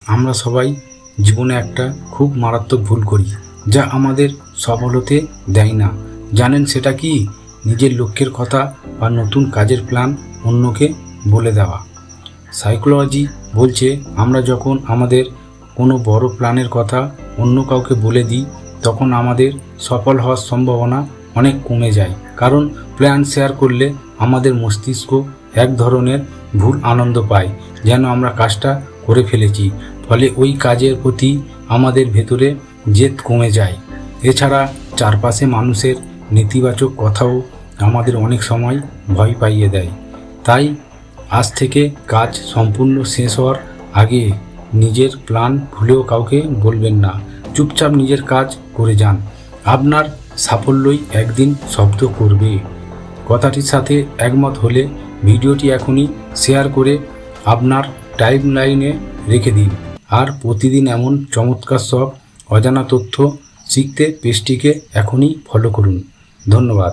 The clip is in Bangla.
আমরা সবাই জীবনে একটা খুব মারাত্মক ভুল করি, যা আমাদের সফল হতে দেয় না। জানেন সেটা কি? নিজের লক্ষ্যের কথা বা নতুন কাজের প্ল্যান অন্যকে বলে দেওয়া। সাইকোলজি বলছে আমরা যখন আমাদের কোনো বড় প্ল্যানের কথা অন্য কাউকে বলে দিই, তখন আমাদের সফল হওয়ার সম্ভাবনা অনেক কমে যায়। কারণ প্ল্যান শেয়ার করলে আমাদের মস্তিষ্ক এক ধরনের ভুল আনন্দ পায়, যেন আমরা কাজটা করে ফেলেছি। ফলে ওই কাজের প্রতি আমাদের ভেতরে জেদ কমে যায়। এছাড়া চারপাশে মানুষের নেতিবাচক কথাও আমাদের অনেক সময় ভয় পাইয়ে দেয়। তাই আজ থেকে কাজ সম্পূর্ণ শেষ হওয়ার আগে নিজের প্ল্যান ভুলেও কাউকে বলবেন না। চুপচাপ নিজের কাজ করে যান। আপনার সাফল্যই একদিন শব্দ করবে। কথাটির সাথে একমত হলে ভিডিওটি এখনই শেয়ার করে আপনার টাইমলাইনে রেখে দিন। আর প্রতিদিন এমন চমৎকার সব অজানা তথ্য শিখতে পেজটিকে এখনই ফলো করুন। ধন্যবাদ।